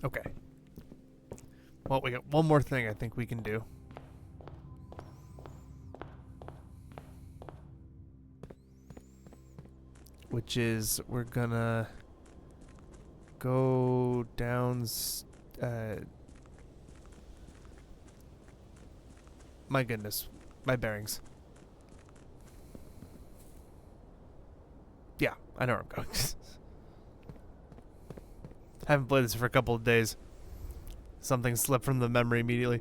Okay. Well, we got one more thing I think we can do. Which is we're gonna go down. My goodness, my bearings. Yeah, I know where I'm going. Haven't played this for a couple of days. Something slipped from the memory immediately.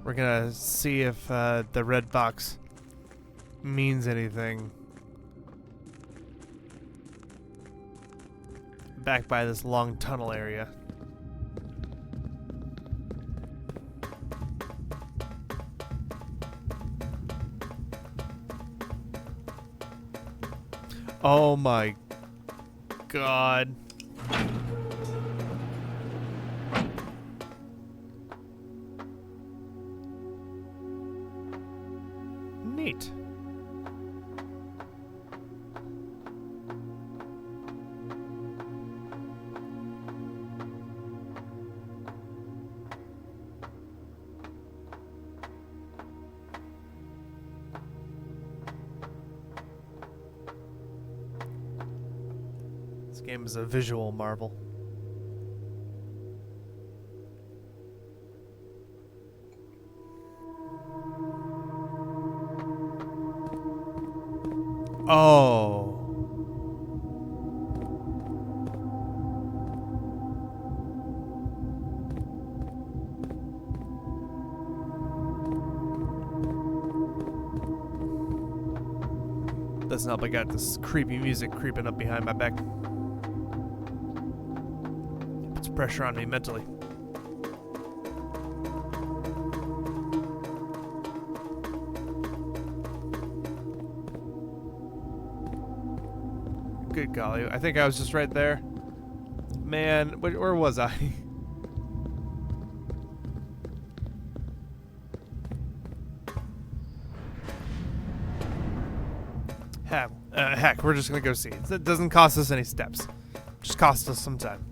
We're gonna see if the red box means anything. Back by this long tunnel area. Oh my god. Neat. This game is a visual marvel. Oh. Doesn't help I got this creepy music creeping up behind my back. Puts pressure on me mentally. Good golly, I think I was just right there. Man, where was I? Heck, we're just gonna go see. It doesn't cost us any steps. Just cost us some time.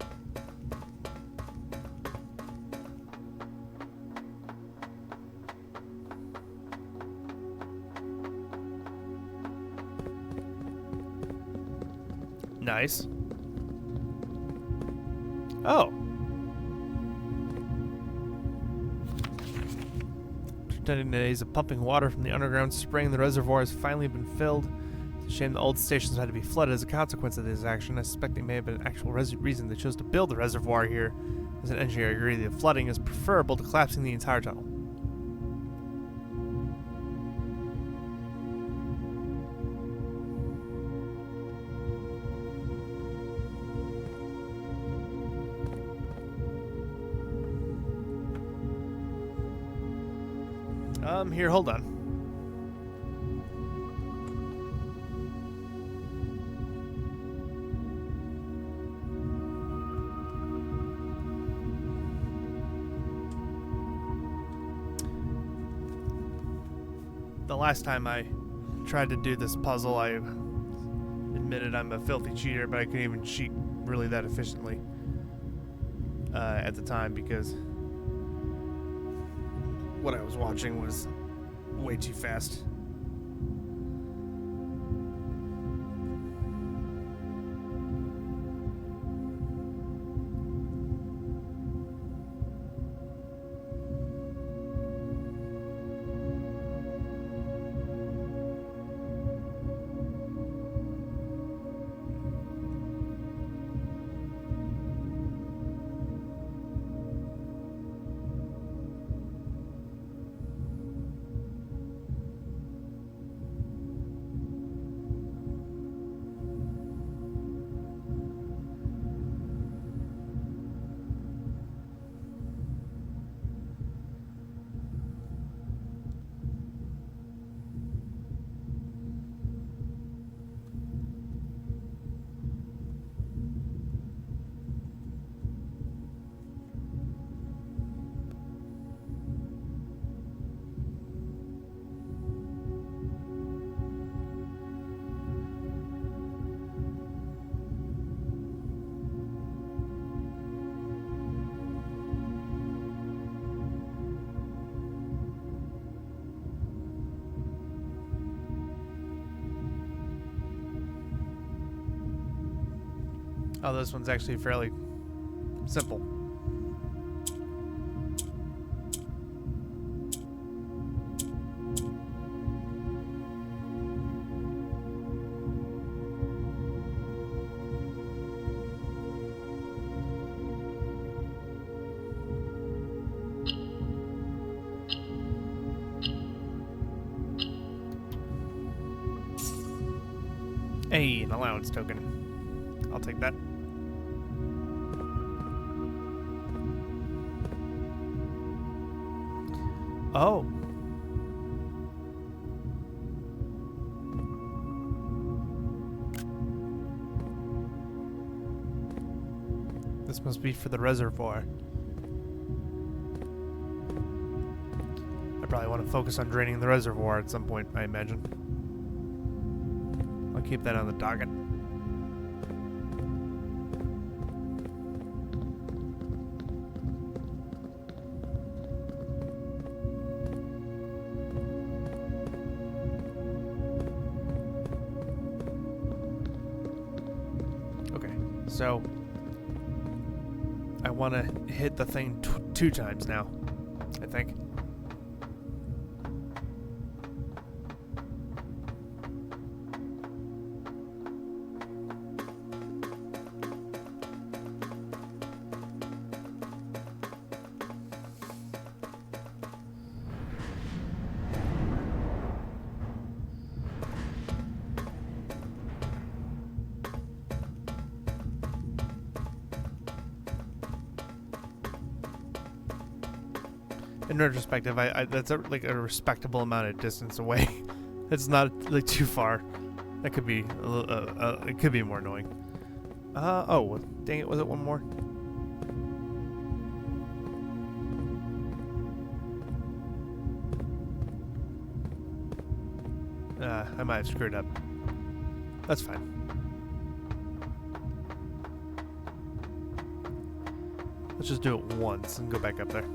Nice. Oh. After 10 days of pumping water from the underground spring, the reservoir has finally been filled. It's a shame the old stations had to be flooded as a consequence of this action. I suspect it may have been an actual reason they chose to build the reservoir here. As an engineer, I agree that flooding is preferable to collapsing the entire tunnel. Here, hold on. The last time I tried to do this puzzle, I admitted I'm a filthy cheater, but I couldn't even cheat really that efficiently at the time because what I was watching was way too fast. Oh, this one's actually fairly simple. Hey, an allowance token. I'll take that. Oh. This must be for the reservoir. I probably want to focus on draining the reservoir at some point, I imagine. I'll keep that on the docket. Okay, so I want to hit the thing 2 times now, I think. In retrospective, that's like a respectable amount of distance away. It's not like too far. That could be it could be more annoying. Oh, dang it! Was it one more? I might have screwed up. That's fine. Let's just do it once and go back up there.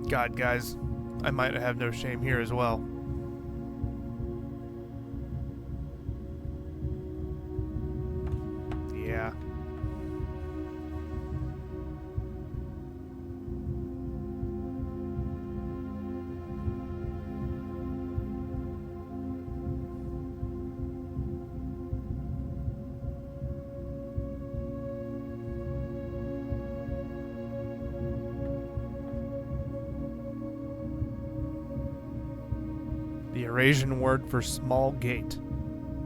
God, guys, I might have no shame here as well. Yeah. The Eurasian word for small gate.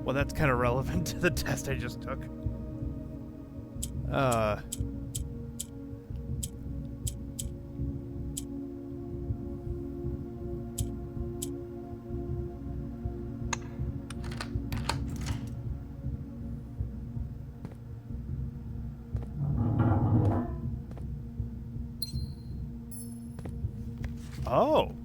Well, that's kind of relevant to the test I just took. Oh.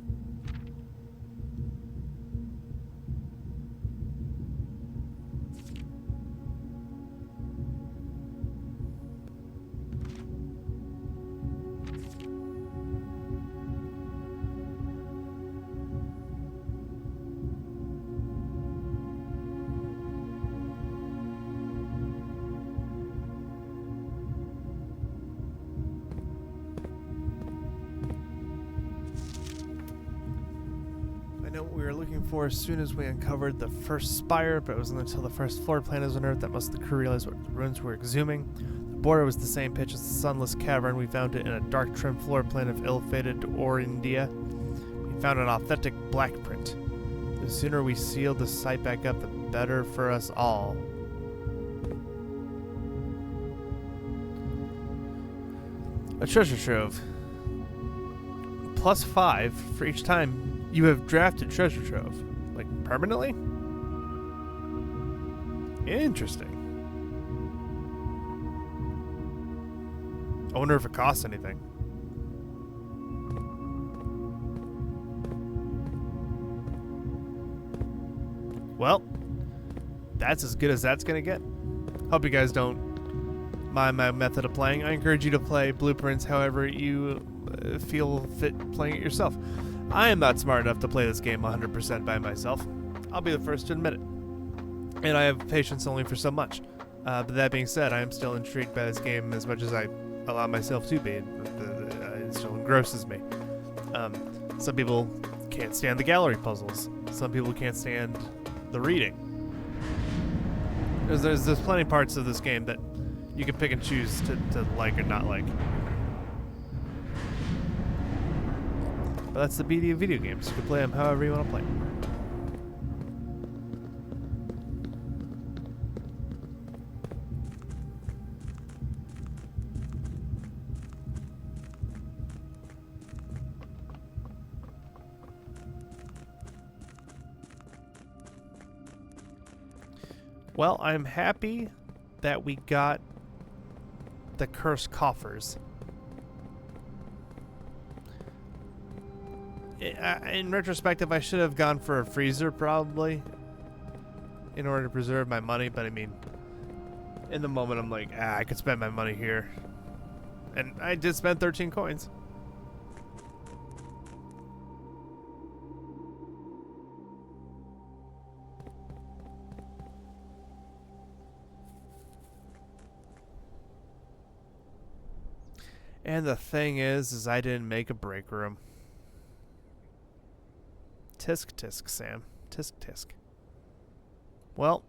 I know what we were looking for as soon as we uncovered the first spire, but it wasn't until the first floor plan was unearthed that most of the crew realized what the ruins were exhuming. The border was the same pitch as the sunless cavern. We found it in a dark trim floor plan of ill-fated Orindia. We found an authentic black print. The sooner we seal the site back up, the better for us all. A treasure trove. +5 for each time you have drafted treasure trove. Like, permanently? Interesting. I wonder if it costs anything. Well, that's as good as that's gonna get. Hope you guys don't mind my method of playing. I encourage you to play Blueprints however you feel fit playing it yourself. I am not smart enough to play this game 100% by myself. I'll be the first to admit it. And I have patience only for so much. But that being said, I am still intrigued by this game as much as I allow myself to be. It still engrosses me. Some people can't stand the gallery puzzles. Some people can't stand the reading. There's plenty of parts of this game that you can pick and choose to like or not like. But that's the beauty of video games. You can play them however you want to play them. Well, I'm happy that we got the cursed coffers. In retrospective, I should have gone for a freezer probably in order to preserve my money, but I mean, in the moment I'm like, I could spend my money here. And I did spend 13 coins. And the thing is I didn't make a break room. Tisk tisk, Sam. Tisk tisk. Well.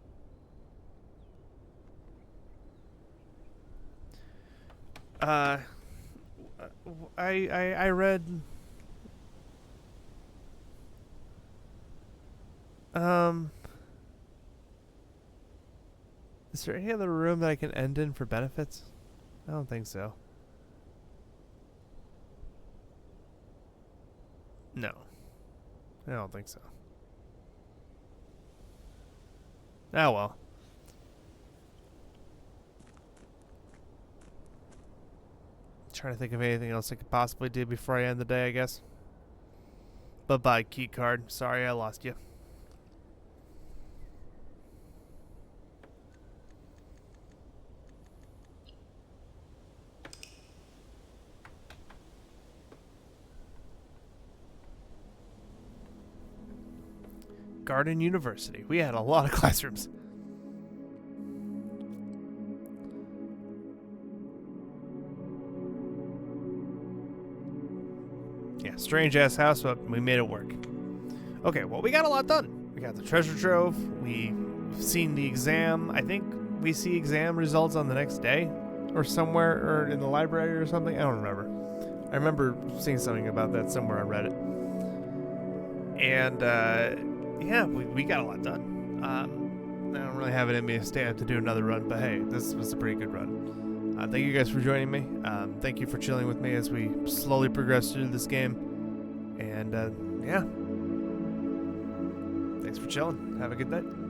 I read is there any other room that I can end in for benefits? I don't think so. No. I don't think so. Oh well. Trying to think of anything else I could possibly do before I end the day, I guess. Bye-bye, key card. Sorry I lost you. Garden University. We had a lot of classrooms. Yeah, strange ass house, but we made it work. Okay, well, we got a lot done. We got the treasure trove. We've seen the exam. I think we see exam results on the next day or somewhere, or in the library or something. I don't remember. I remember seeing something about that somewhere on Reddit. And, yeah, we got a lot done. I don't really have it in me to stay up to do another run, but hey, this was a pretty good run. Thank you guys for joining me. Thank you for chilling with me as we slowly progress through this game. And, yeah. Thanks for chilling. Have a good night.